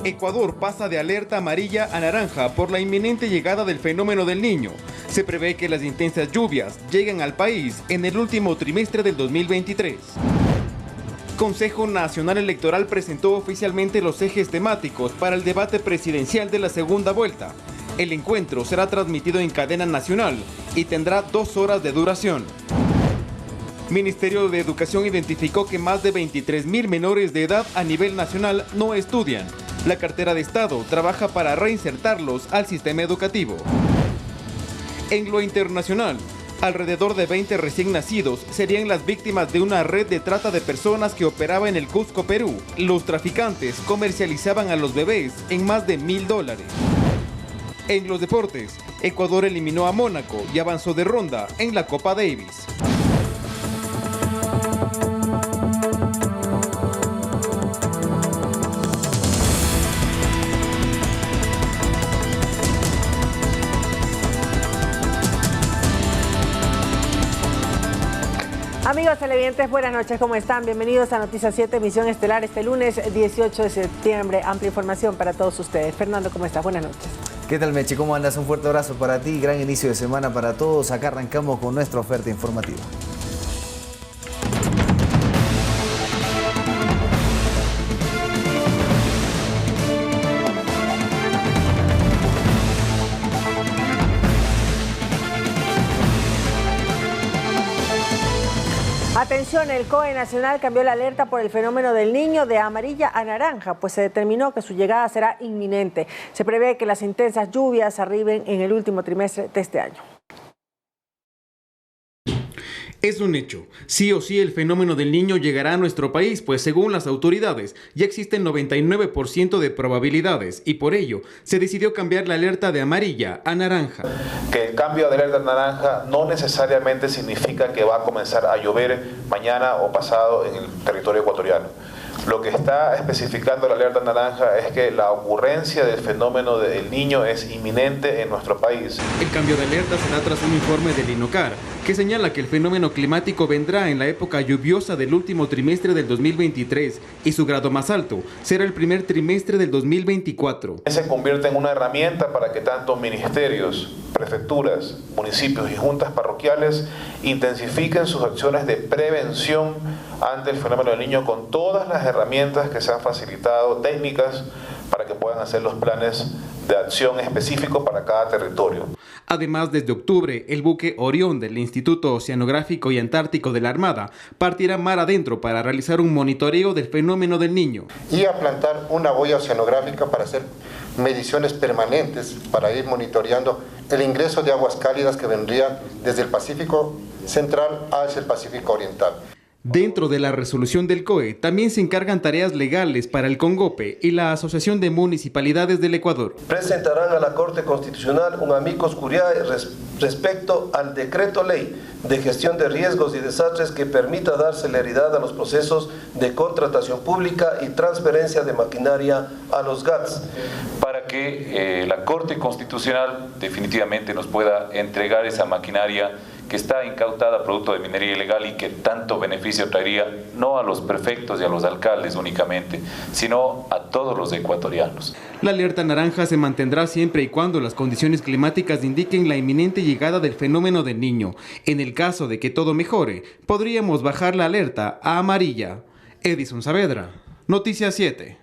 Ecuador pasa de alerta amarilla a naranja por la inminente llegada del fenómeno del Niño. Se prevé que las intensas lluvias lleguen al país en el último trimestre del 2023. Consejo Nacional Electoral presentó oficialmente los ejes temáticos para el debate presidencial de la segunda vuelta. El encuentro será transmitido en cadena nacional y tendrá 2 horas de duración. Ministerio de Educación identificó que más de 23,000 menores de edad a nivel nacional no estudian. La cartera de Estado trabaja para reinsertarlos al sistema educativo. En lo internacional, alrededor de 20 recién nacidos serían las víctimas de una red de trata de personas que operaba en el Cusco, Perú. Los traficantes comercializaban a los bebés en más de $1,000. En los deportes, Ecuador eliminó a Mónaco y avanzó de ronda en la Copa Davis. Amigos televidentes, buenas noches, ¿cómo están? Bienvenidos a Noticias 7, emisión estelar este lunes 18 de septiembre. Amplia información para todos ustedes. Fernando, ¿cómo estás? Buenas noches. ¿Qué tal, Meche? ¿Cómo andas? Un fuerte abrazo para ti, gran inicio de semana para todos. Acá arrancamos con nuestra oferta informativa. Atención, el COE Nacional cambió la alerta por el fenómeno del Niño de amarilla a naranja, pues se determinó que su llegada será inminente. Se prevé que las intensas lluvias arriben en el último trimestre de este año. Es un hecho. Sí o sí el fenómeno del Niño llegará a nuestro país, pues según las autoridades ya existen 99% de probabilidades y por ello se decidió cambiar la alerta de amarilla a naranja. Que el cambio de alerta a naranja no necesariamente significa que va a comenzar a llover mañana o pasado en el territorio ecuatoriano. Lo que está especificando la alerta naranja es que la ocurrencia del fenómeno del Niño es inminente en nuestro país. El cambio de alerta se da tras un informe del INOCAR que señala que el fenómeno climático vendrá en la época lluviosa del último trimestre del 2023 y su grado más alto será el primer trimestre del 2024. Se convierte en una herramienta para que tanto ministerios, prefecturas, municipios y juntas parroquiales intensifiquen sus acciones de prevención ante el fenómeno del Niño con todas las herramientas que se han facilitado, técnicas, para que puedan hacer los planes de acción específicos para cada territorio. Además, desde octubre, el buque Orión del Instituto Oceanográfico y Antártico de la Armada partirá mar adentro para realizar un monitoreo del fenómeno del Niño. Y a plantar una boya oceanográfica para hacer mediciones permanentes, para ir monitoreando el ingreso de aguas cálidas que vendrían desde el Pacífico Central hacia el Pacífico Oriental. Dentro de la resolución del COE también se encargan tareas legales para el CONGOPE y la Asociación de Municipalidades del Ecuador. Presentarán a la Corte Constitucional un amicus curiae respecto al decreto ley de gestión de riesgos y desastres que permita dar celeridad a los procesos de contratación pública y transferencia de maquinaria a los GATS. Para que la Corte Constitucional definitivamente nos pueda entregar esa maquinaria que está incautada producto de minería ilegal y que tanto beneficio traería no a los prefectos y a los alcaldes únicamente, sino a todos los ecuatorianos. La alerta naranja se mantendrá siempre y cuando las condiciones climáticas indiquen la inminente llegada del fenómeno del Niño. En el caso de que todo mejore, podríamos bajar la alerta a amarilla. Edison Saavedra, Noticias 7.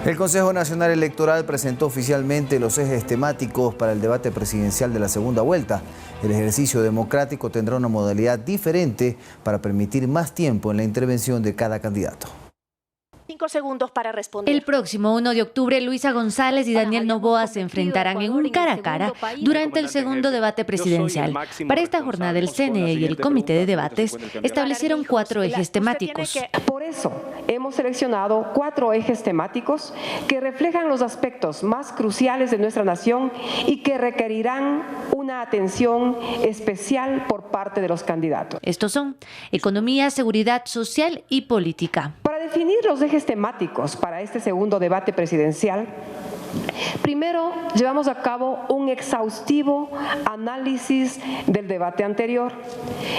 El Consejo Nacional Electoral presentó oficialmente los ejes temáticos para el debate presidencial de la segunda vuelta. El ejercicio democrático tendrá una modalidad diferente para permitir más tiempo en la intervención de cada candidato. 5 segundos para responder. El próximo 1 de octubre, Luisa González y Daniel Noboa se enfrentarán en un cara a cara durante el segundo debate presidencial. Para esta jornada, el CNE y el Comité de Debates establecieron 4 ejes temáticos. Por eso, hemos seleccionado 4 ejes temáticos que reflejan los aspectos más cruciales de nuestra nación y que requerirán una atención especial por parte de los candidatos. Estos son economía, seguridad social y política. Para definir los ejes temáticos para este segundo debate presidencial, primero, llevamos a cabo un exhaustivo análisis del debate anterior.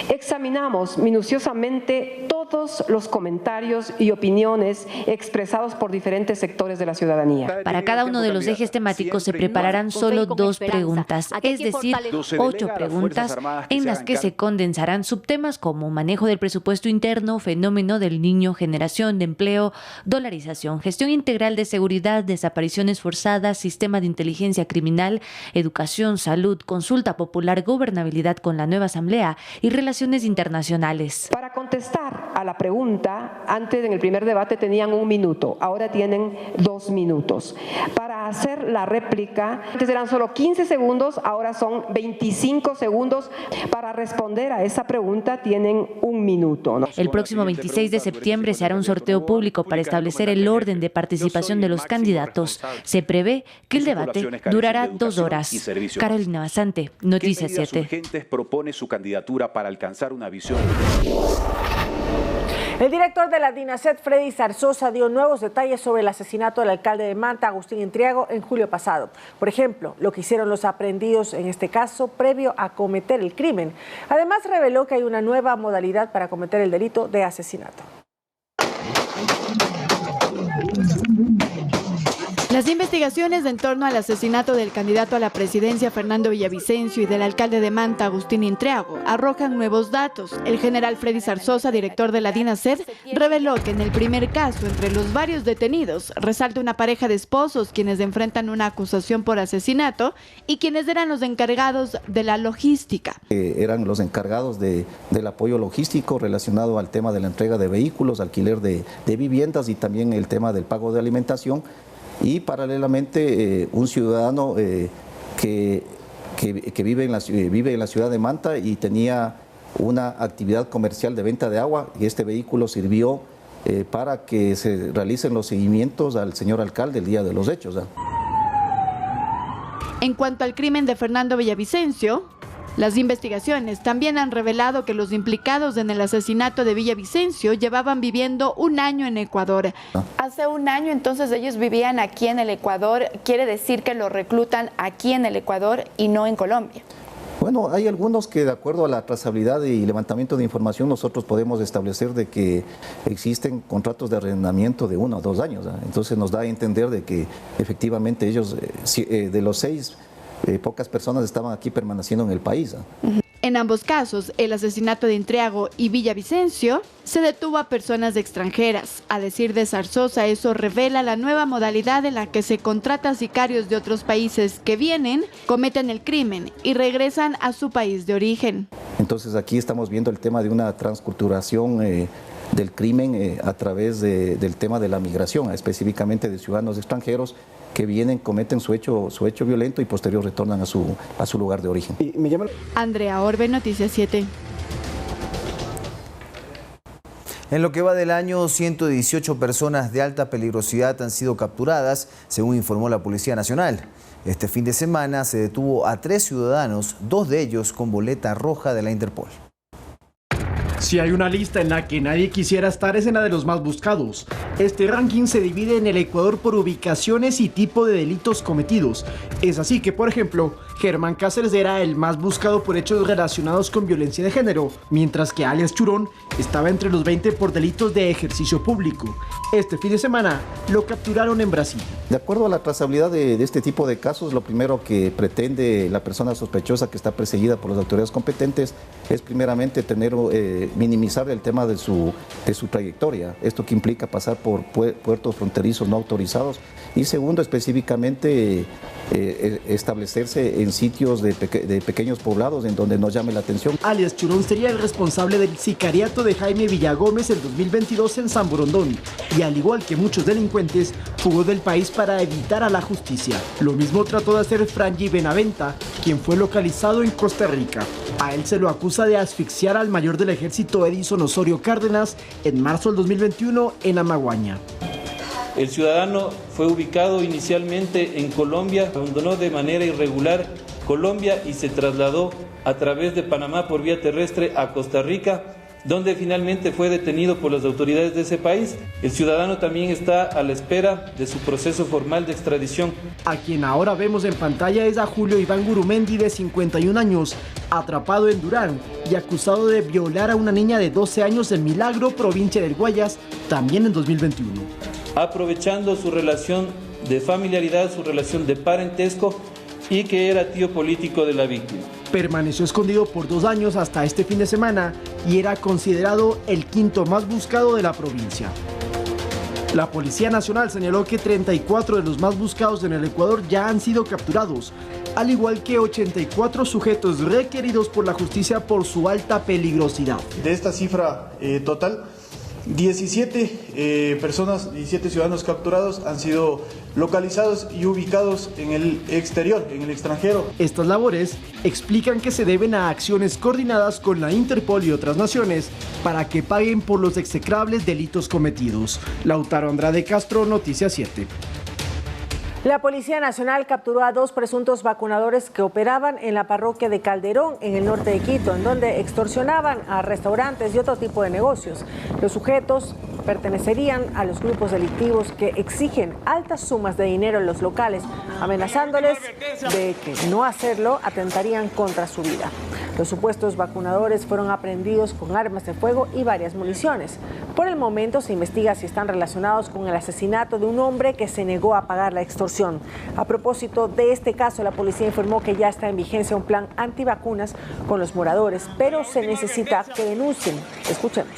Examinamos minuciosamente todos los comentarios y opiniones expresados por diferentes sectores de la ciudadanía. Para cada uno de los ejes temáticos se prepararán solo 2 preguntas, es decir, 8 preguntas en las que se condensarán subtemas como manejo del presupuesto interno, fenómeno del niño, generación de empleo, dolarización, gestión integral de seguridad, desapariciones forzadas, sistema de inteligencia criminal, educación, salud, consulta popular, gobernabilidad con la nueva asamblea y relaciones internacionales. Para contestar a la pregunta, antes en el primer debate tenían 1 minuto, ahora tienen 2 minutos. Para hacer la réplica, antes eran solo 15 segundos, ahora son 25 segundos. Para responder a esa pregunta tienen 1 minuto, ¿no? El próximo 26 de septiembre se hará un sorteo público para establecer el orden de participación de los candidatos. Se prevé que el debate durará 2 horas. Carolina Basante, Noticias 7. Urgentes propone su candidatura para alcanzar una visión. El director de la DINASED, Freddy Zarzosa, dio nuevos detalles sobre el asesinato del alcalde de Manta, Agustín Intriago, en julio pasado. Por ejemplo, lo que hicieron los aprehendidos en este caso previo a cometer el crimen. Además, reveló que hay una nueva modalidad para cometer el delito de asesinato. Las investigaciones en torno al asesinato del candidato a la presidencia Fernando Villavicencio y del alcalde de Manta, Agustín Intriago, arrojan nuevos datos. El general Freddy Zarzosa, director de la DINASED, reveló que en el primer caso, entre los varios detenidos, resalta una pareja de esposos quienes enfrentan una acusación por asesinato y quienes eran los encargados de la logística. Eran los encargados del apoyo logístico relacionado al tema de la entrega de vehículos, alquiler de viviendas y también el tema del pago de alimentación. Y paralelamente un ciudadano que vive en la ciudad de Manta y tenía una actividad comercial de venta de agua, y este vehículo sirvió para que se realicen los seguimientos al señor alcalde el día de los hechos. En cuanto al crimen de Fernando Villavicencio, las investigaciones también han revelado que los implicados en el asesinato de Villavicencio llevaban viviendo 1 año en Ecuador. Hace 1 año entonces ellos vivían aquí en el Ecuador, quiere decir que los reclutan aquí en el Ecuador y no en Colombia. Bueno, hay algunos que de acuerdo a la trazabilidad y levantamiento de información nosotros podemos establecer de que existen contratos de arrendamiento de 1 o 2 años. Entonces nos da a entender de que efectivamente ellos, de los 6, pocas personas estaban aquí permaneciendo en el país. En ambos casos, el asesinato de Intriago y Villavicencio, se detuvo a personas extranjeras. A decir de Zarzosa, eso revela la nueva modalidad en la que se contrata sicarios de otros países que vienen, cometen el crimen y regresan a su país de origen. Entonces aquí estamos viendo el tema de una transculturación del crimen a través del tema de la migración, específicamente de ciudadanos extranjeros que vienen, cometen su hecho violento y posterior retornan a su lugar de origen. Andrea Orbe, Noticias 7. En lo que va del año, 118 personas de alta peligrosidad han sido capturadas, según informó la Policía Nacional. Este fin de semana se detuvo a 3 ciudadanos, 2 de ellos con boleta roja de la Interpol. Si hay una lista en la que nadie quisiera estar, es en la de los más buscados. Este ranking se divide en el Ecuador por ubicaciones y tipo de delitos cometidos. Es así que, por ejemplo, Germán Cáceres era el más buscado por hechos relacionados con violencia de género, mientras que alias Churón estaba entre los 20 por delitos de ejercicio público. Este fin de semana lo capturaron en Brasil. De acuerdo a la trazabilidad de este tipo de casos, lo primero que pretende la persona sospechosa que está perseguida por las autoridades competentes es primeramente minimizar el tema de su trayectoria. Esto que implica pasar por puertos fronterizos no autorizados y segundo, específicamente establecerse en sitios de pequeños poblados en donde no llame la atención. Alias Churón sería el responsable del sicariato de Jaime Villagómez en 2022 en San Borondón y al igual que muchos delincuentes, fugó del país para evitar a la justicia. Lo mismo trató de hacer Franji Benaventa, quien fue localizado en Costa Rica. A él se lo acusa de asfixiar al mayor del ejército Edison Osorio Cárdenas en marzo del 2021 en Amaguaña. El ciudadano fue ubicado inicialmente en Colombia, abandonó de manera irregular Colombia y se trasladó a través de Panamá por vía terrestre a Costa Rica, donde finalmente fue detenido por las autoridades de ese país. El ciudadano también está a la espera de su proceso formal de extradición. A quien ahora vemos en pantalla es a Julio Iván Gurumendi, de 51 años, atrapado en Durán y acusado de violar a una niña de 12 años en Milagro, provincia del Guayas, también en 2021. Aprovechando su relación de familiaridad, su relación de parentesco, y que era tío político de la víctima. Permaneció escondido por 2 años hasta este fin de semana y era considerado el quinto más buscado de la provincia. La Policía Nacional señaló que 34 de los más buscados en el Ecuador ya han sido capturados, al igual que 84 sujetos requeridos por la justicia por su alta peligrosidad. De esta cifra total, 17 ciudadanos capturados han sido localizados y ubicados en el exterior, en el extranjero. Estas labores explican que se deben a acciones coordinadas con la Interpol y otras naciones para que paguen por los execrables delitos cometidos. Lautaro Andrade Castro, Noticias 7. La Policía Nacional capturó a 2 presuntos vacunadores que operaban en la parroquia de Calderón, en el norte de Quito, en donde extorsionaban a restaurantes y otro tipo de negocios. Los sujetos pertenecerían a los grupos delictivos que exigen altas sumas de dinero en los locales, amenazándoles de que no hacerlo atentarían contra su vida. Los supuestos vacunadores fueron aprehendidos con armas de fuego y varias municiones. Por el momento se investiga si están relacionados con el asesinato de un hombre que se negó a pagar la extorsión. A propósito de este caso, la policía informó que ya está en vigencia un plan antivacunas con los moradores, pero se necesita que denuncien. Escuchemos.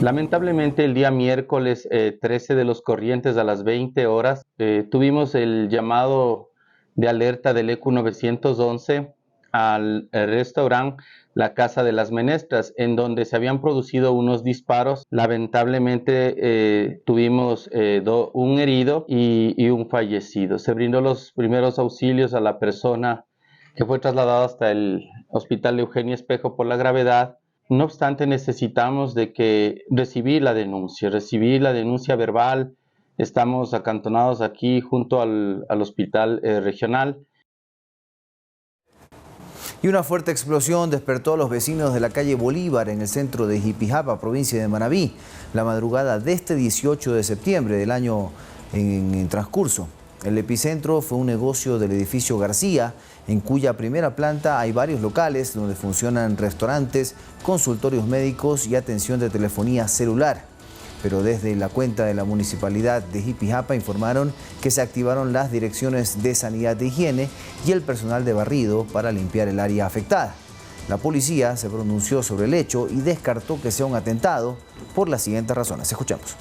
Lamentablemente el día miércoles 13 de los Corrientes a las 20 horas tuvimos el llamado de alerta del ECU 911 al restaurante La Casa de las Menestras, en donde se habían producido unos disparos. Lamentablemente tuvimos un herido y un fallecido. Se brindó los primeros auxilios a la persona que fue trasladada hasta el hospital de Eugenio Espejo por la gravedad. No obstante, necesitamos de que recibí la denuncia verbal. Estamos acantonados aquí junto al hospital regional. Y una fuerte explosión despertó a los vecinos de la calle Bolívar en el centro de Jipijapa, provincia de Manabí, la madrugada de este 18 de septiembre del año en transcurso. El epicentro fue un negocio del edificio García, en cuya primera planta hay varios locales donde funcionan restaurantes, consultorios médicos y atención de telefonía celular. Pero desde la cuenta de la Municipalidad de Jipijapa informaron que se activaron las direcciones de sanidad e higiene y el personal de barrido para limpiar el área afectada. La policía se pronunció sobre el hecho y descartó que sea un atentado por las siguientes razones. Escuchamos.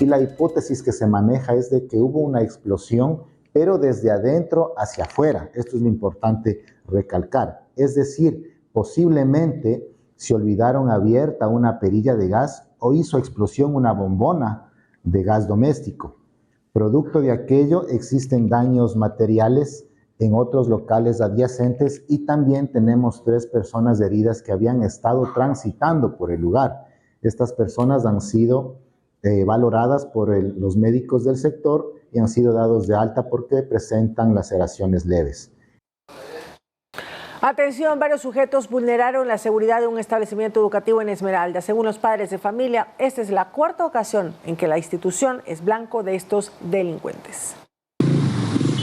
Y la hipótesis que se maneja es de que hubo una explosión, pero desde adentro hacia afuera. Esto es lo importante recalcar. Es decir, posiblemente se olvidaron abierta una perilla de gas o hizo explosión una bombona de gas doméstico. Producto de aquello existen daños materiales en otros locales adyacentes y también tenemos 3 personas heridas que habían estado transitando por el lugar. Estas personas han sido valoradas por los médicos del sector y han sido dados de alta porque presentan laceraciones leves. Atención, varios sujetos vulneraron la seguridad de un establecimiento educativo en Esmeralda. Según los padres de familia, esta es la 4ª ocasión en que la institución es blanco de estos delincuentes.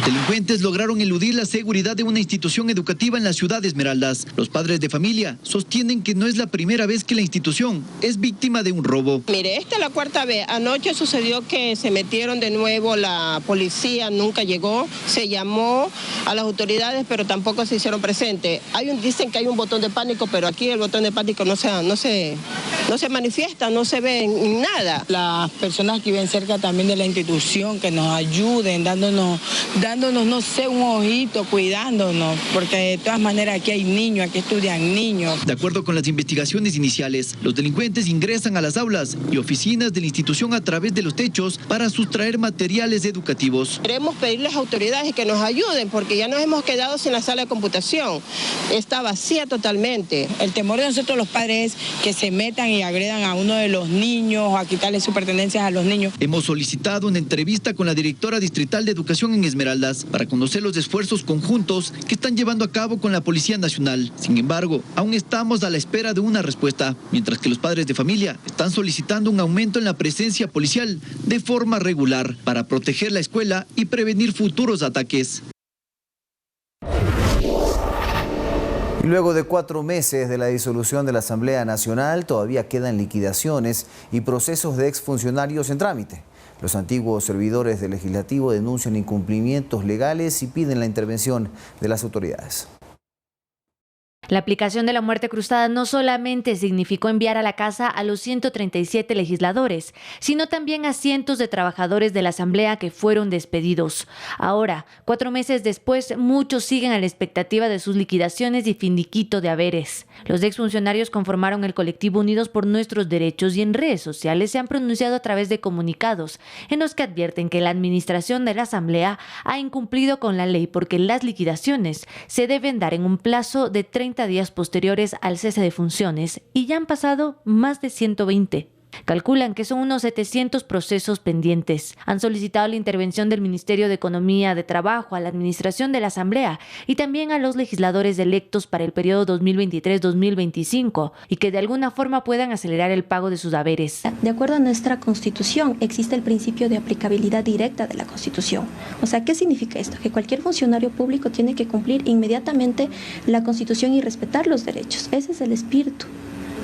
Delincuentes lograron eludir la seguridad de una institución educativa en la ciudad de Esmeraldas. Los padres de familia sostienen que no es la primera vez que la institución es víctima de un robo. Mire, esta es la 4ª vez. Anoche sucedió que se metieron de nuevo, la policía nunca llegó, se llamó a las autoridades, pero tampoco se hicieron presentes. Dicen que hay un botón de pánico, pero aquí el botón de pánico no se manifiesta, no se ve en nada. Las personas que viven cerca también de la institución, que nos ayuden, dándonos, no sé, un ojito, cuidándonos, porque de todas maneras aquí hay niños, aquí estudian niños. De acuerdo con las investigaciones iniciales, los delincuentes ingresan a las aulas y oficinas de la institución a través de los techos para sustraer materiales educativos. Queremos pedirles a las autoridades que nos ayuden, porque ya nos hemos quedado sin la sala de computación. Está vacía totalmente. El temor de nosotros los padres es que se metan y y agredan a uno de los niños o a quitarle sus pertenencias a los niños. Hemos solicitado una entrevista con la directora distrital de Educación en Esmeraldas para conocer los esfuerzos conjuntos que están llevando a cabo con la Policía Nacional. Sin embargo, aún estamos a la espera de una respuesta, mientras que los padres de familia están solicitando un aumento en la presencia policial de forma regular para proteger la escuela y prevenir futuros ataques. Luego de 4 meses de la disolución de la Asamblea Nacional, todavía quedan liquidaciones y procesos de exfuncionarios en trámite. Los antiguos servidores del Legislativo denuncian incumplimientos legales y piden la intervención de las autoridades. La aplicación de la muerte cruzada no solamente significó enviar a la casa a los 137 legisladores, sino también a cientos de trabajadores de la Asamblea que fueron despedidos. Ahora, 4 meses después, muchos siguen a la expectativa de sus liquidaciones y finiquito de haberes. Los exfuncionarios conformaron el colectivo Unidos por Nuestros Derechos y en redes sociales se han pronunciado a través de comunicados en los que advierten que la administración de la Asamblea ha incumplido con la ley porque las liquidaciones se deben dar en un plazo de 30 días posteriores al cese de funciones y ya han pasado más de 120. Calculan que son unos 700 procesos pendientes. Han solicitado la intervención del Ministerio de Economía, de Trabajo, a la Administración de la Asamblea y también a los legisladores electos para el periodo 2023-2025 y que de alguna forma puedan acelerar el pago de sus haberes. De acuerdo a nuestra Constitución, existe el principio de aplicabilidad directa de la Constitución. O sea, ¿qué significa esto? Que cualquier funcionario público tiene que cumplir inmediatamente la Constitución y respetar los derechos. Ese es el espíritu.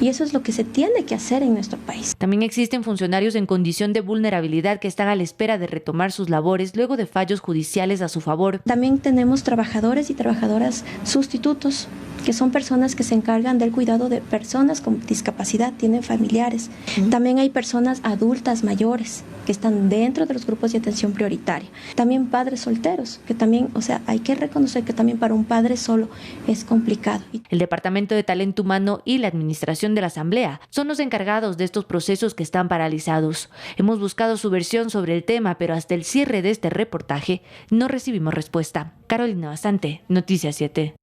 Y eso es lo que se tiene que hacer en nuestro país. También existen funcionarios en condición de vulnerabilidad que están a la espera de retomar sus labores luego de fallos judiciales a su favor. También tenemos trabajadores y trabajadoras sustitutos, que son personas que se encargan del cuidado de personas con discapacidad, tienen familiares. También hay personas adultas mayores que están dentro de los grupos de atención prioritaria. También padres solteros, que también, o sea, hay que reconocer que también para un padre solo es complicado. El Departamento de Talento Humano y la Administración de la Asamblea son los encargados de estos procesos que están paralizados. Hemos buscado su versión sobre el tema, pero hasta el cierre de este reportaje no recibimos respuesta. Carolina Basante, Noticias 7.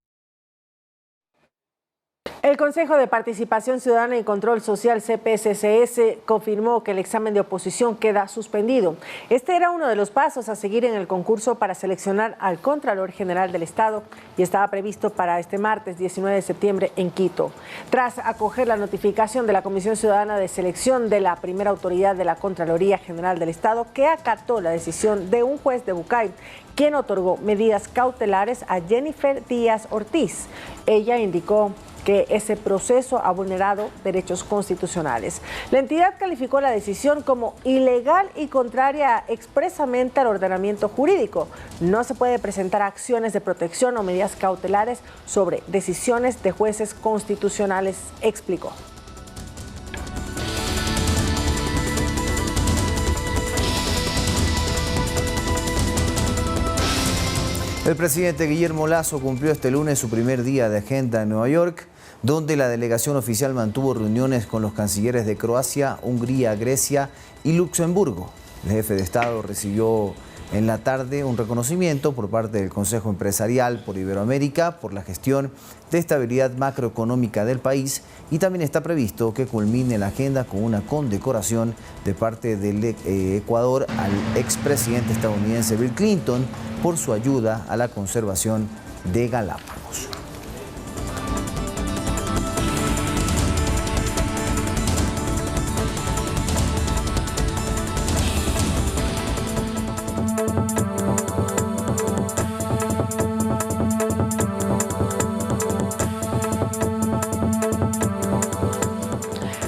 El Consejo de Participación Ciudadana y Control Social, CPSCS, confirmó que el examen de oposición queda suspendido. Este era uno de los pasos a seguir en el concurso para seleccionar al Contralor General del Estado y estaba previsto para este martes 19 de septiembre en Quito. Tras acoger la notificación de la Comisión Ciudadana de Selección de la primera autoridad de la Contraloría General del Estado, que acató la decisión de un juez de Bucay, quien otorgó medidas cautelares a Jennifer Díaz Ortiz. Ella indicó que ese proceso ha vulnerado derechos constitucionales. La entidad calificó la decisión como ilegal y contraria expresamente al ordenamiento jurídico. No se puede presentar acciones de protección o medidas cautelares sobre decisiones de jueces constitucionales, explicó. El presidente Guillermo Lasso cumplió este lunes su primer día de agenda en Nueva York, donde la delegación oficial mantuvo reuniones con los cancilleres de Croacia, Hungría, Grecia y Luxemburgo. El jefe de Estado recibió en la tarde un reconocimiento por parte del Consejo Empresarial por Iberoamérica por la gestión de estabilidad macroeconómica del país y también está previsto que culmine la agenda con una condecoración de parte del Ecuador al expresidente estadounidense Bill Clinton por su ayuda a la conservación de Galápagos.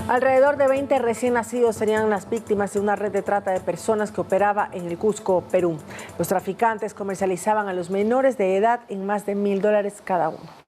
Alrededor de 20 recién nacidos serían las víctimas de una red de trata de personas que operaba en el Cusco, Perú. Los traficantes comercializaban a los menores de edad en más de $1.000 cada uno.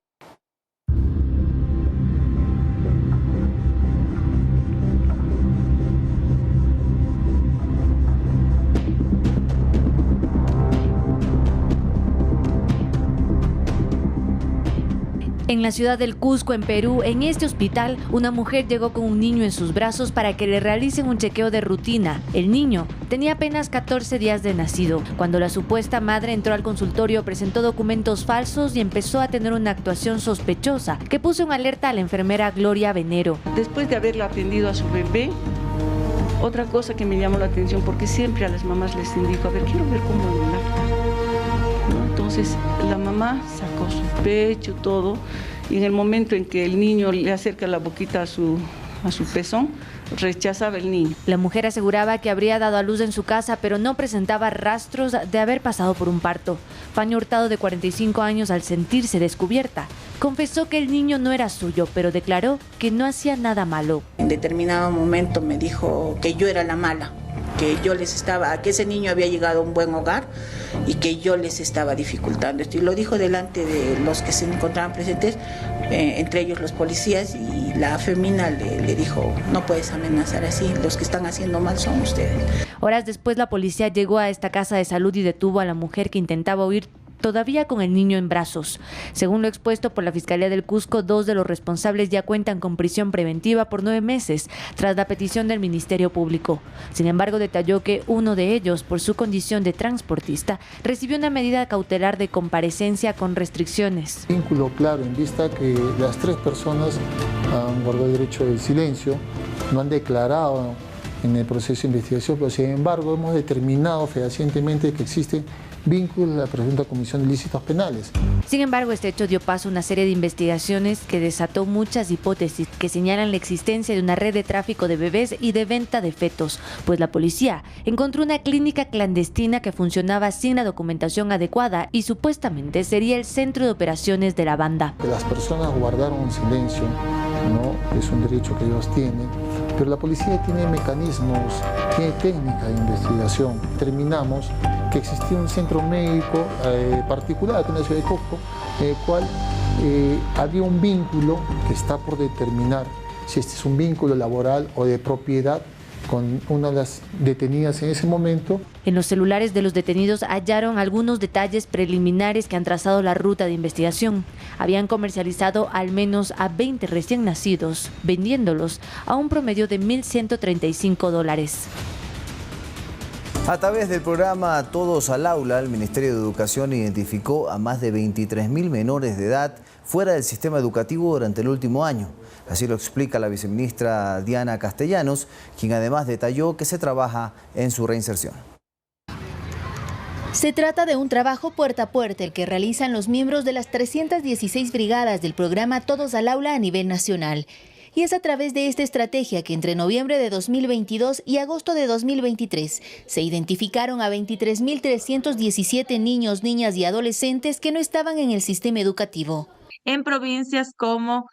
En En la ciudad del Cusco, en Perú, en este hospital, una mujer llegó con un niño en sus brazos para que le realicen un chequeo de rutina. El niño tenía apenas 14 días de nacido. Cuando la supuesta madre entró al consultorio, presentó documentos falsos y empezó a tener una actuación sospechosa que puso en alerta a la enfermera Gloria Venero. Después de haberla atendido a su bebé, otra cosa que me llamó la atención, porque siempre a las mamás les indico, a ver, quiero ver cómo me lacta, ¿no? Entonces la mamá sacó su pecho, todo, y en el momento en que el niño le acerca la boquita a su pezón, rechazaba el niño. La mujer aseguraba que habría dado a luz en su casa, pero no presentaba rastros de haber pasado por un parto. Fanny Hurtado, de 45 años, al sentirse descubierta, confesó que el niño no era suyo, pero declaró que no hacía nada malo. En determinado momento me dijo que yo era la mala, que ese niño había llegado a un buen hogar y que yo les estaba dificultando esto. Y lo dijo delante de los que se encontraban presentes, entre ellos los policías, y la femina le dijo, no puedes amenazar así, los que están haciendo mal son ustedes. Horas después, la policía llegó a esta casa de salud y detuvo a la mujer que intentaba huir, todavía con el niño en brazos. Según lo expuesto por la Fiscalía del Cusco, 2 de los responsables ya cuentan con prisión preventiva por 9 meses, tras la petición del Ministerio Público. Sin embargo, detalló que uno de ellos, por su condición de transportista, recibió una medida cautelar de comparecencia con restricciones. Vínculo claro, en vista que las 3 personas han guardado el derecho del silencio, no han declarado en el proceso de investigación, pero sin embargo hemos determinado fehacientemente que existe vínculo a la presunta comisión de ilícitos penales. Sin embargo, este hecho dio paso a una serie de investigaciones que desató muchas hipótesis que señalan la existencia de una red de tráfico de bebés y de venta de fetos, pues la policía encontró una clínica clandestina que funcionaba sin la documentación adecuada y supuestamente sería el centro de operaciones de la banda. Que las personas guardaron silencio, ¿no? Es un derecho que ellos tienen, pero la policía tiene mecanismos, tiene técnica de investigación. Terminamos que existía un centro médico particular aquí en la ciudad de Cusco, en el cual había un vínculo que está por determinar si este es un vínculo laboral o de propiedad con una de las detenidas en ese momento. En los celulares de los detenidos hallaron algunos detalles preliminares que han trazado la ruta de investigación. Habían comercializado al menos a 20 recién nacidos, vendiéndolos a un promedio de $1.135. A través del programa Todos al Aula, el Ministerio de Educación identificó a más de 23.000 menores de edad fuera del sistema educativo durante el último año. Así lo explica la viceministra Diana Castellanos, quien además detalló que se trabaja en su reinserción. Se trata de un trabajo puerta a puerta el que realizan los miembros de las 316 brigadas del programa Todos al Aula a nivel nacional. Y es a través de esta estrategia que entre noviembre de 2022 y agosto de 2023 se identificaron a 23.317 niños, niñas y adolescentes que no estaban en el sistema educativo. En provincias como,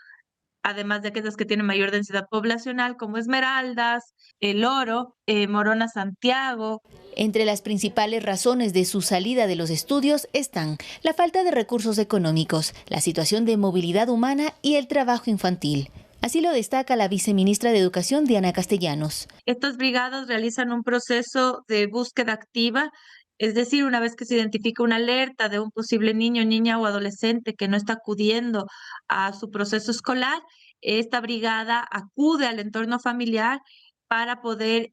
además de aquellas que tienen mayor densidad poblacional, como Esmeraldas, El Oro, Morona, Santiago. Entre las principales razones de su salida de los estudios están la falta de recursos económicos, la situación de movilidad humana y el trabajo infantil. Así lo destaca la viceministra de Educación, Diana Castellanos. Estas brigadas realizan un proceso de búsqueda activa, es decir, una vez que se identifica una alerta de un posible niño, niña o adolescente que no está acudiendo a su proceso escolar, esta brigada acude al entorno familiar para poder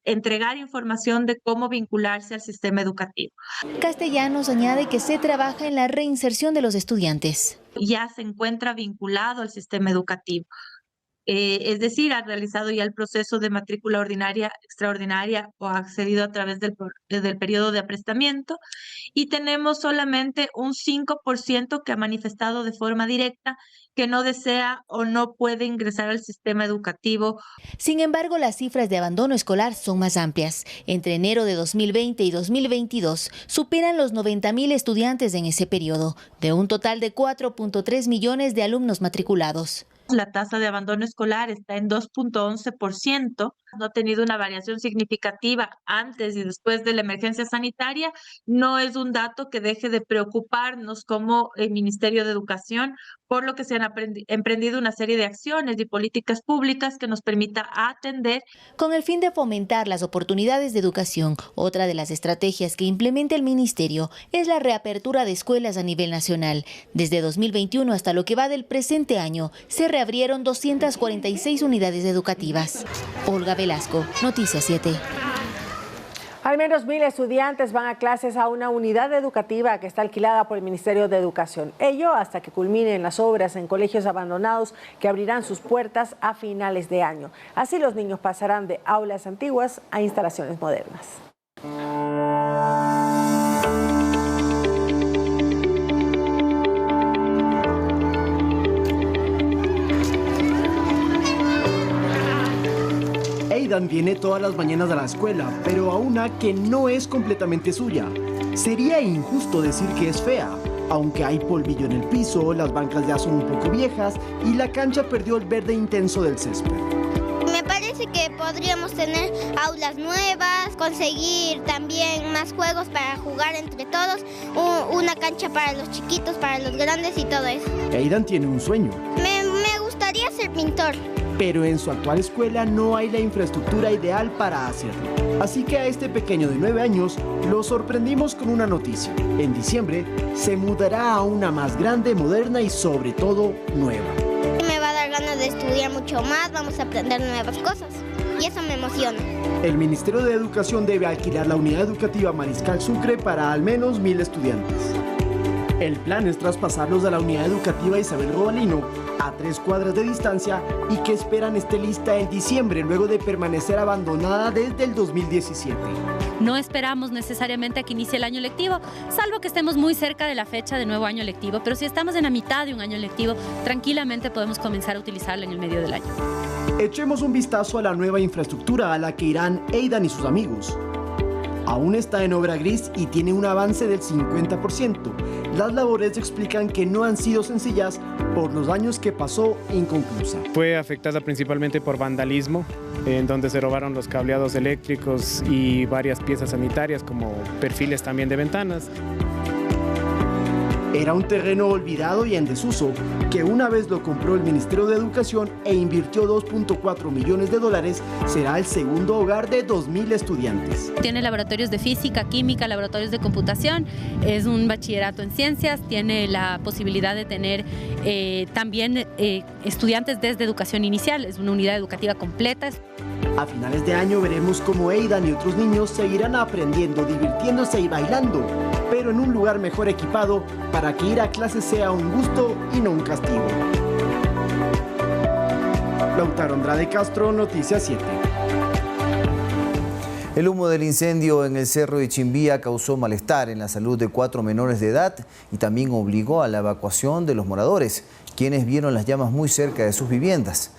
entregar información de cómo vincularse al sistema educativo. Castellanos añade que se trabaja en la reinserción de los estudiantes. Ya se encuentra vinculado al sistema educativo. Es decir, ha realizado ya el proceso de matrícula ordinaria, extraordinaria o ha accedido a través del periodo de aprestamiento, y tenemos solamente un 5% que ha manifestado de forma directa que no desea o no puede ingresar al sistema educativo. Sin embargo, las cifras de abandono escolar son más amplias. Entre enero de 2020 y 2022 superan los 90.000 estudiantes en ese periodo, de un total de 4.3 millones de alumnos matriculados. La tasa de abandono escolar está en 2.11%. no ha tenido una variación significativa antes y después de la emergencia sanitaria, no es un dato que deje de preocuparnos como el Ministerio de Educación, por lo que se han emprendido una serie de acciones y políticas públicas que nos permita atender. Con el fin de fomentar las oportunidades de educación, otra de las estrategias que implementa el Ministerio es la reapertura de escuelas a nivel nacional. Desde 2021 hasta lo que va del presente año, se reabrieron 246 unidades educativas. Olga Velasco, Noticias 7. Al menos 1.000 estudiantes van a clases a una unidad educativa que está alquilada por el Ministerio de Educación. Ello hasta que culminen las obras en colegios abandonados que abrirán sus puertas a finales de año. Así los niños pasarán de aulas antiguas a instalaciones modernas. Aidan viene todas las mañanas a la escuela, pero a una que no es completamente suya. Sería injusto decir que es fea, aunque hay polvillo en el piso, las bancas ya son un poco viejas y la cancha perdió el verde intenso del césped. Me parece que podríamos tener aulas nuevas, conseguir también más juegos para jugar entre todos, una cancha para los chiquitos, para los grandes y todo eso. Aidan tiene un sueño. Me gustaría ser pintor. Pero en su actual escuela no hay la infraestructura ideal para hacerlo. Así que a este pequeño de 9 años lo sorprendimos con una noticia. En diciembre se mudará a una más grande, moderna y sobre todo nueva. Me va a dar ganas de estudiar mucho más, vamos a aprender nuevas cosas y eso me emociona. El Ministerio de Educación debe alquilar la unidad educativa Mariscal Sucre para al menos 1.000 estudiantes. El plan es traspasarlos a la unidad educativa Isabel Robalino, a 3 cuadras de distancia, y que esperan esté lista en diciembre, luego de permanecer abandonada desde el 2017. No esperamos necesariamente a que inicie el año lectivo, salvo que estemos muy cerca de la fecha de nuevo año lectivo, pero si estamos en la mitad de un año lectivo, tranquilamente podemos comenzar a utilizarla en el medio del año. Echemos un vistazo a la nueva infraestructura a la que irán Aidan y sus amigos. Aún está en obra gris y tiene un avance del 50%. Las labores explican que no han sido sencillas por los años que pasó inconclusa. Fue afectada principalmente por vandalismo, en donde se robaron los cableados eléctricos y varias piezas sanitarias como perfiles también de ventanas. Era un terreno olvidado y en desuso, que una vez lo compró el Ministerio de Educación e invirtió $2.4 millones, será el segundo hogar de 2.000 estudiantes. Tiene laboratorios de física, química, laboratorios de computación, es un bachillerato en ciencias, tiene la posibilidad de tener también estudiantes desde educación inicial, es una unidad educativa completa. A finales de año veremos cómo Aidan y otros niños seguirán aprendiendo, divirtiéndose y bailando, pero en un lugar mejor equipado para que ir a clase sea un gusto y no un castigo. Lautaro Andrade Castro, Noticias 7. El humo del incendio en el Cerro de Chimbía causó malestar en la salud de 4 menores de edad y también obligó a la evacuación de los moradores, quienes vieron las llamas muy cerca de sus viviendas.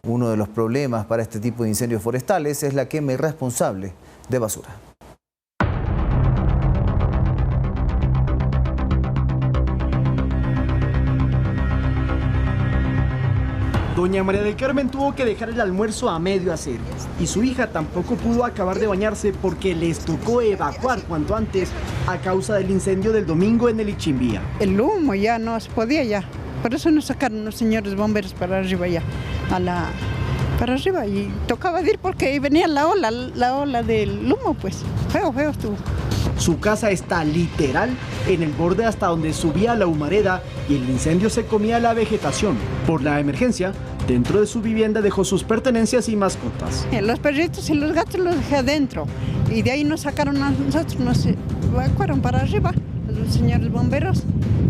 Uno de los problemas para este tipo de incendios forestales es la quema irresponsable de basura. Doña María del Carmen tuvo que dejar el almuerzo a medio hacer y su hija tampoco pudo acabar de bañarse porque les tocó evacuar cuanto antes a causa del incendio del domingo en el Ichimbía. El humo ya no se podía ya, por eso nos sacaron los señores bomberos para arriba ya, para arriba, y tocaba ir porque ahí venía la ola del humo, pues feo estuvo. Su casa está literal en el borde hasta donde subía la humareda y el incendio se comía la vegetación. Por la emergencia, dentro de su vivienda dejó sus pertenencias y mascotas. Los perritos y los gatos los dejé adentro y de ahí nos sacaron a nosotros, nos evacuaron para arriba los señores bomberos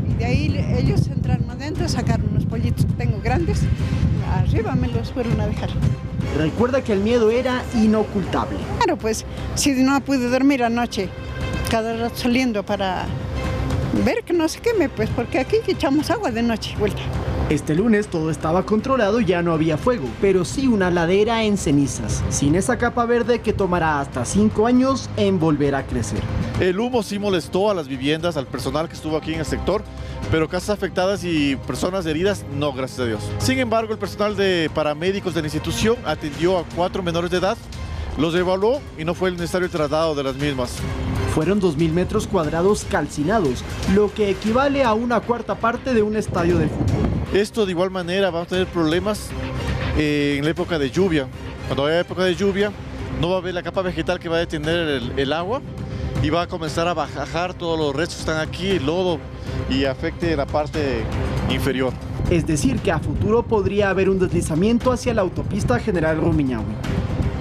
y de ahí ellos entraron adentro, sacaron unos pollitos que tengo grandes, arriba me los fueron a dejar. Recuerda que el miedo era inocultable. Claro, pues si no pude dormir anoche, cada rato saliendo para ver que no se queme, pues porque aquí echamos agua de noche vuelta. Este lunes todo estaba controlado y ya no había fuego, pero sí una ladera en cenizas, sin esa capa verde que tomará hasta 5 años en volver a crecer. El humo sí molestó a las viviendas, al personal que estuvo aquí en el sector, pero casas afectadas y personas heridas, no, gracias a Dios. Sin embargo, el personal de paramédicos de la institución atendió a 4 menores de edad los evaluó y no fue necesario el traslado de las mismas. Fueron 2.000 metros cuadrados calcinados, lo que equivale a una cuarta parte de un estadio de fútbol. Esto de igual manera vamos a tener problemas en la época de lluvia. Cuando haya época de lluvia no va a haber la capa vegetal que va a detener el agua y va a comenzar a bajar todos los restos que están aquí, el lodo, y afecte la parte inferior. Es decir, que a futuro podría haber un deslizamiento hacia la autopista General Rumiñahui.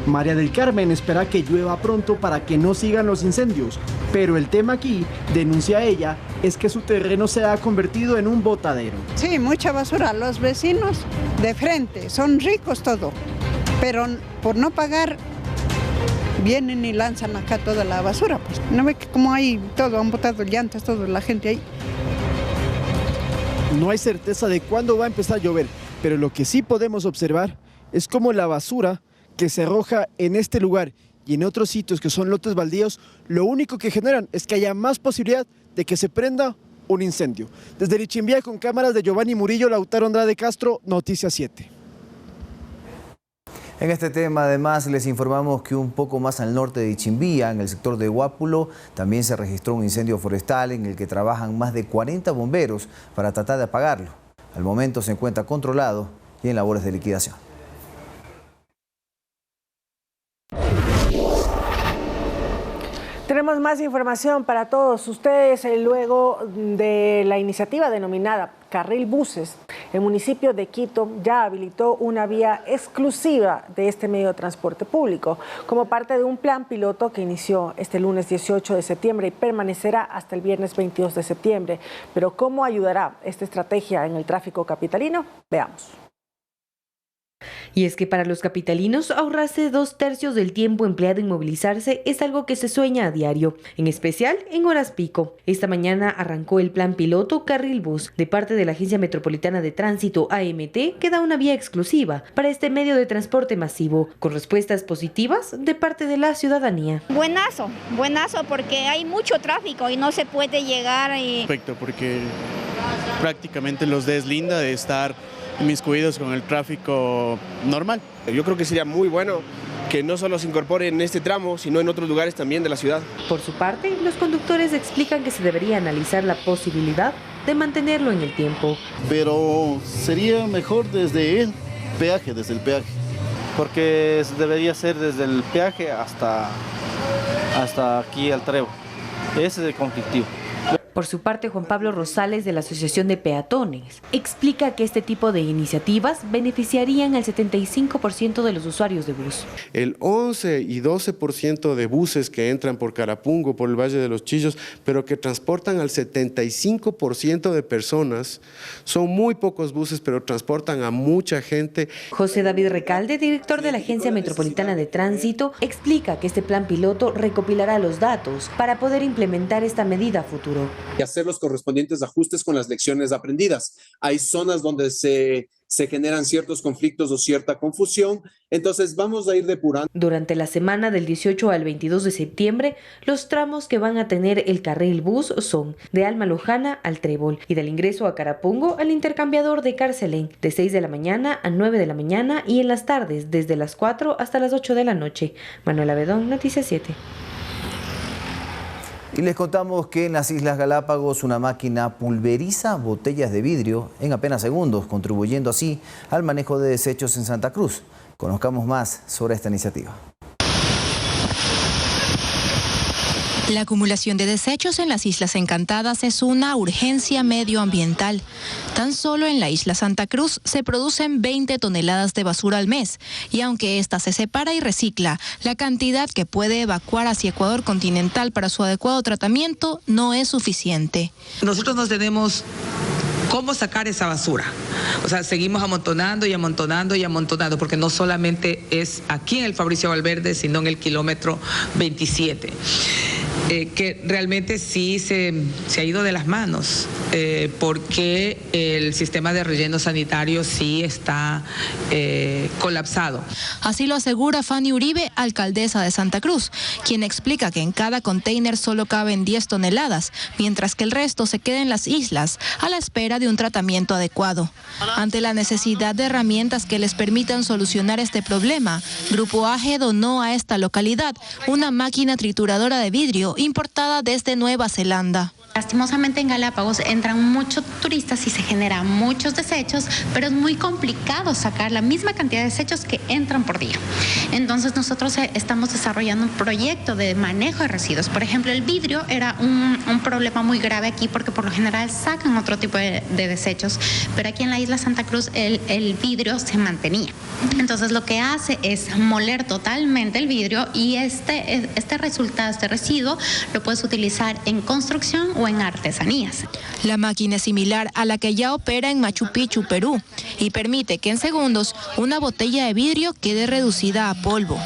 María del Carmen espera que llueva pronto para que no sigan los incendios, pero el tema aquí, denuncia ella, es que su terreno se ha convertido en un botadero. Sí, mucha basura. Los vecinos de frente son ricos todo, pero por no pagar vienen y lanzan acá toda la basura. Pues no ve que como hay todo, han botado llantas, toda la gente ahí. No hay certeza de cuándo va a empezar a llover, pero lo que sí podemos observar es cómo la basura que se arroja en este lugar y en otros sitios que son lotes baldíos, lo único que generan es que haya más posibilidad de que se prenda un incendio. Desde Lichimbía, con cámaras de Giovanni Murillo, Lautaro Andrade Castro, Noticias 7. En este tema, además, les informamos que un poco más al norte de Ichimbía, en el sector de Guápulo, también se registró un incendio forestal en el que trabajan más de 40 bomberos para tratar de apagarlo. Al momento se encuentra controlado y en labores de liquidación. Tenemos más información para todos ustedes luego de la iniciativa denominada Carril Buses. El municipio de Quito ya habilitó una vía exclusiva de este medio de transporte público como parte de un plan piloto que inició este lunes 18 de septiembre y permanecerá hasta el viernes 22 de septiembre. Pero ¿cómo ayudará esta estrategia en el tráfico capitalino? Veamos. Y es que para los capitalinos ahorrarse 2/3 del tiempo empleado en movilizarse es algo que se sueña a diario, en especial en horas pico. Esta mañana arrancó el plan piloto Carril Bus de parte de la Agencia Metropolitana de Tránsito AMT, que da una vía exclusiva para este medio de transporte masivo, con respuestas positivas de parte de la ciudadanía. Buenazo porque hay mucho tráfico y no se puede llegar. Perfecto, porque prácticamente los deslinda de estar inmiscuidos con el tráfico normal. Yo creo que sería muy bueno que no solo se incorpore en este tramo, sino en otros lugares también de la ciudad. Por su parte, los conductores explican que se debería analizar la posibilidad de mantenerlo en el tiempo. Pero sería mejor desde el peaje, porque debería ser desde el peaje hasta aquí al Trevo. Ese es el conflictivo. Por su parte, Juan Pablo Rosales, de la Asociación de Peatones, explica que este tipo de iniciativas beneficiarían al 75% de los usuarios de bus. El 11 y 12% de buses que entran por Carapungo, por el Valle de los Chillos, pero que transportan al 75% de personas, son muy pocos buses, pero transportan a mucha gente. José David Recalde, director de la Agencia Metropolitana de Tránsito, explica que este plan piloto recopilará los datos para poder implementar esta medida a futuro. Y hacer los correspondientes ajustes con las lecciones aprendidas. Hay zonas donde se generan ciertos conflictos o cierta confusión, entonces vamos a ir depurando. Durante la semana del 18 al 22 de septiembre, los tramos que van a tener el carril bus son de Alma Lujana al Trébol y del ingreso a Carapungo al intercambiador de Carcelén, de 6 de la mañana a 9 de la mañana y en las tardes desde las 4 hasta las 8 de la noche. Manuela Bedón, Noticias 7. Y les contamos que en las Islas Galápagos una máquina pulveriza botellas de vidrio en apenas segundos, contribuyendo así al manejo de desechos en Santa Cruz. Conozcamos más sobre esta iniciativa. La acumulación de desechos en las Islas Encantadas es una urgencia medioambiental. Tan solo en la isla Santa Cruz se producen 20 toneladas de basura al mes y aunque esta se separa y recicla, la cantidad que puede evacuar hacia Ecuador continental para su adecuado tratamiento no es suficiente. Nosotros nos tenemos cómo sacar esa basura. O sea, seguimos amontonando y amontonando y amontonando, porque no solamente es aquí en el Fabricio Valverde, sino en el kilómetro 27. Que realmente sí se ha ido de las manos. porque el sistema de relleno sanitario sí está colapsado. Así lo asegura Fanny Uribe, alcaldesa de Santa Cruz, quien explica que en cada container solo caben 10 toneladas, mientras que el resto se queda en las islas a la espera de un tratamiento adecuado. Ante la necesidad de herramientas que les permitan solucionar este problema, Grupo AGE donó a esta localidad una máquina trituradora de vidrio importada desde Nueva Zelanda. Lastimosamente en Galápagos entran muchos turistas y se generan muchos desechos, pero es muy complicado sacar la misma cantidad de desechos que entran por día. Entonces nosotros estamos desarrollando un proyecto de manejo de residuos. Por ejemplo, el vidrio era un problema muy grave aquí porque por lo general sacan otro tipo de desechos, pero aquí en la isla Santa Cruz el vidrio se mantenía. Entonces lo que hace es moler totalmente el vidrio y este resultado, este residuo, lo puedes utilizar en construcción o en artesanías. La máquina es similar a la que ya opera en Machu Picchu, Perú, y permite que en segundos una botella de vidrio quede reducida a polvo.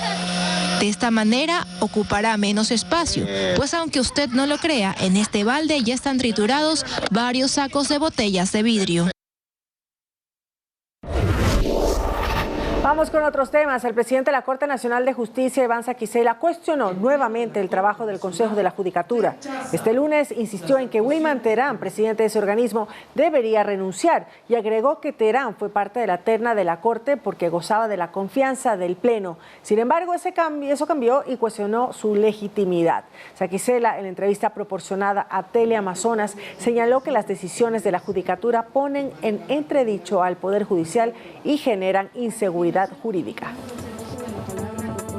De esta manera ocupará menos espacio, pues aunque usted no lo crea, en este balde ya están triturados varios sacos de botellas de vidrio. Vamos con otros temas. El presidente de la Corte Nacional de Justicia, Iván Saquicela, cuestionó nuevamente el trabajo del Consejo de la Judicatura. Este lunes insistió en que Wilman Terán, presidente de ese organismo, debería renunciar y agregó que Terán fue parte de la terna de la Corte porque gozaba de la confianza del Pleno. Sin embargo, eso cambió y cuestionó su legitimidad. Saquicela, en la entrevista proporcionada a Teleamazonas, señaló que las decisiones de la Judicatura ponen en entredicho al Poder Judicial y generan inseguridad jurídica.